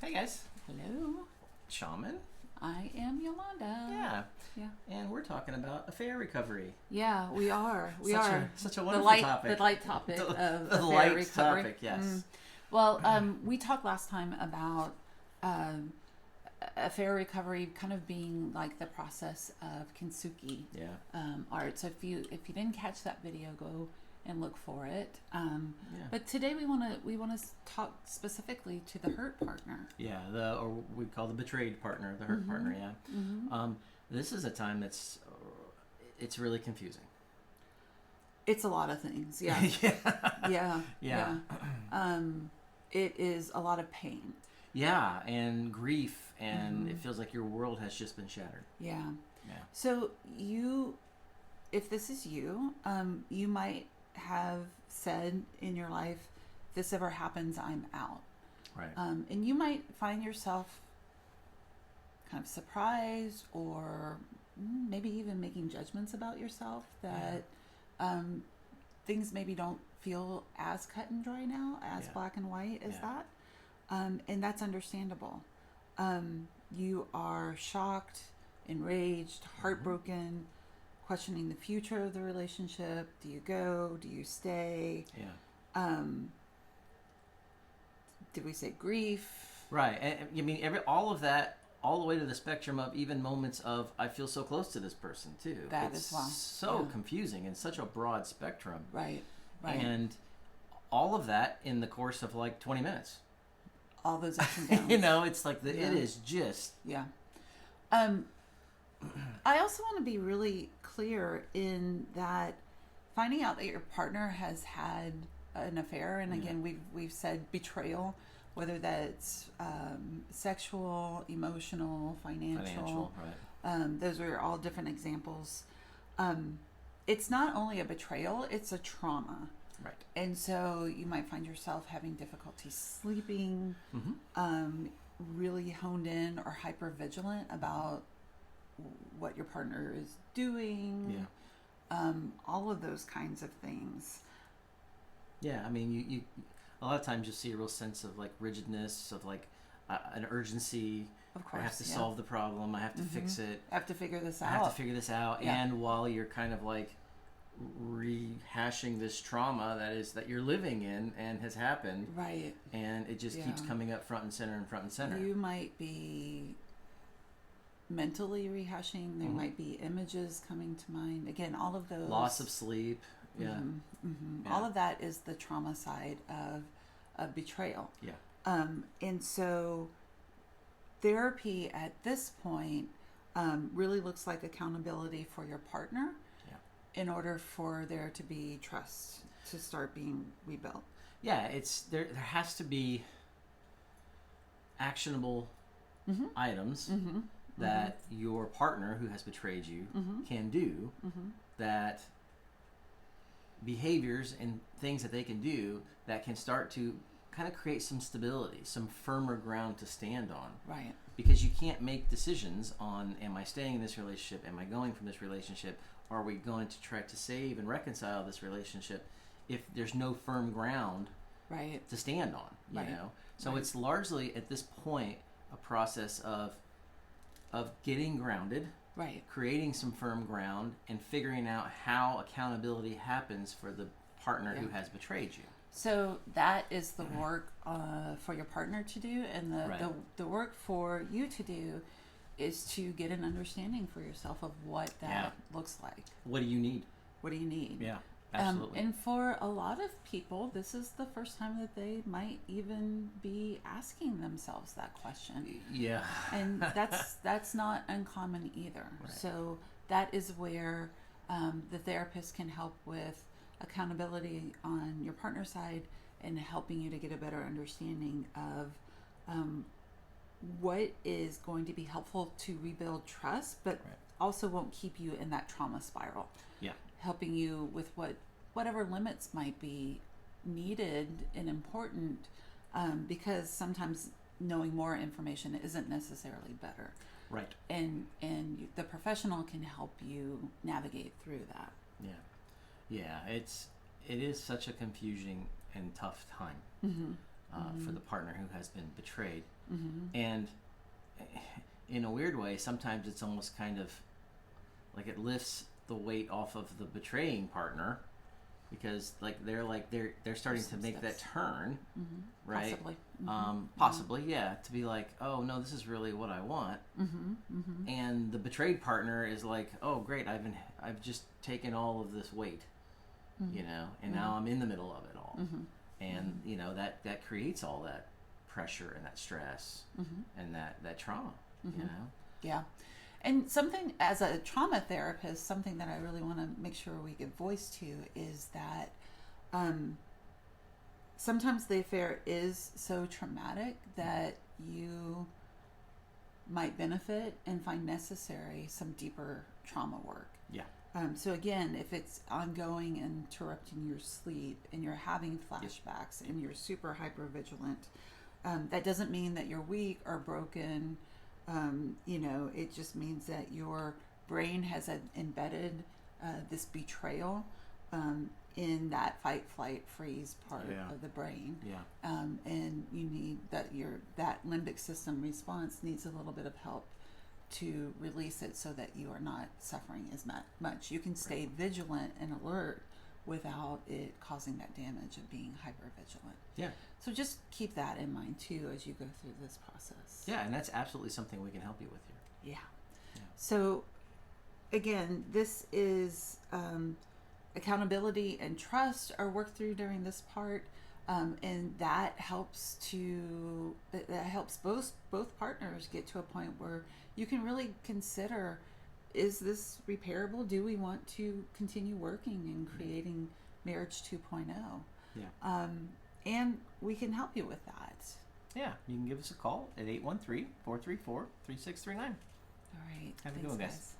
Hey guys, Hello. Shaman. I am Yolanda. Yeah, and we're talking about affair recovery. Yeah, we are. We Such are. such a wonderful the light, topic. The light topic of The affair light recovery. topic, yes. Well, we talked last time about affair recovery kind of being like the process of kintsugi art. So if you didn't catch that video, go and look for it. But today we want to talk specifically to the hurt partner. Yeah, or we call the betrayed partner, the hurt partner. Yeah. Mm-hmm. This is a time it's really confusing. It's a lot of things. Yeah. Yeah. It is a lot of pain. Yeah, and grief, and it feels like your world has just been shattered. Yeah. Yeah. So if this is you, you might have said in your life, if this ever happens, I'm out. Right. And you might find yourself kind of surprised or maybe even making judgments about yourself that things maybe don't feel as cut and dry now, as black and white as that. And that's understandable. You are shocked, enraged, heartbroken, questioning the future of the relationship. Do you go? Do you stay? Yeah. Did we say grief? Right. And I mean, all of that, all the way to the spectrum of even moments of I feel so close to this person too. That it's as well. So confusing and such a broad spectrum. Right. And all of that in the course of like 20 minutes. All those ups and downs. It's like it is just. Yeah. I also want to be really clear in that finding out that your partner has had an affair, and again, we've said betrayal, whether that's sexual, emotional, financial. Right. Those are all different examples. It's not only a betrayal, it's a trauma. Right. And so you might find yourself having difficulty sleeping, really honed in or hypervigilant about what your partner is doing, all of those kinds of things. Yeah, I mean, you a lot of times you'll see a real sense of like rigidness, of like an urgency. Of course, I have to solve the problem. I have to fix it. I have to figure this out. I have to figure this out. Yeah. And while you're kind of like rehashing this trauma that you're living in and has happened, right? And it just keeps coming up front and center. You might be mentally rehashing. There might be images coming to mind. Again, all of those. Loss of sleep. Yeah. All of that is the trauma side of betrayal. Yeah. And so therapy at this point really looks like accountability for your partner in order for there to be trust to start being rebuilt. Yeah, there has to be actionable items that your partner who has betrayed you can do, that behaviors and things that they can do that can start to kind of create some stability, some firmer ground to stand on. Right. Because you can't make decisions on, am I staying in this relationship? Am I going from this relationship? Are we going to try to save and reconcile this relationship if there's no firm ground to stand on, you know? So it's largely at this point a process of getting grounded, creating some firm ground, and figuring out how accountability happens for the partner who has betrayed you. So that is the work for your partner to do, and the work for you to do is to get an understanding for yourself of what that looks like. What do you need? Yeah, absolutely. And for a lot of people, this is the first time that they might even be asking themselves that question. Yeah. And that's not uncommon either. Right. So that is where the therapist can help with accountability on your partner's side and helping you to get a better understanding of what is going to be helpful to rebuild trust, but also won't keep you in that trauma spiral. Yeah. Helping you with whatever limits might be needed and important, because sometimes knowing more information isn't necessarily better. Right. And the professional can help you navigate through that. Yeah. It is such a confusing and tough time. for the partner who has been betrayed. Mm-hmm. And in a weird way, sometimes it's almost kind of like it lifts the weight off of the betraying partner, because they're starting to make that turn, right? Possibly. Possibly, yeah, to be like, oh no, this is really what I want. And the betrayed partner is like, oh great, I've just taken all of this weight, you know, and now I'm in the middle of it all, and you know that creates all that pressure and that stress and that trauma, you know. Yeah. And something, as a trauma therapist, something that I really want to make sure we give voice to is that sometimes the affair is so traumatic that you might benefit and find necessary some deeper trauma work. Yeah. So again, if it's ongoing and interrupting your sleep and you're having flashbacks and you're super hypervigilant, that doesn't mean that you're weak or broken. You know, it just means that your brain has embedded this betrayal in that fight, flight, freeze part of the brain. Yeah. And you need that that limbic system response needs a little bit of help to release it so that you are not suffering as much. You can stay vigilant and alert without it causing that damage of being hypervigilant. Yeah. So just keep that in mind too as you go through this process. Yeah, and that's absolutely something we can help you with here. Yeah. So again, this is accountability and trust are worked through during this part, and that helps both partners get to a point where you can really consider, is this repairable? Do we want to continue working and creating marriage 2.0? Yeah. And we can help you with that. Yeah, you can give us a call at 813-434-3639. All right. Have a good one, guys.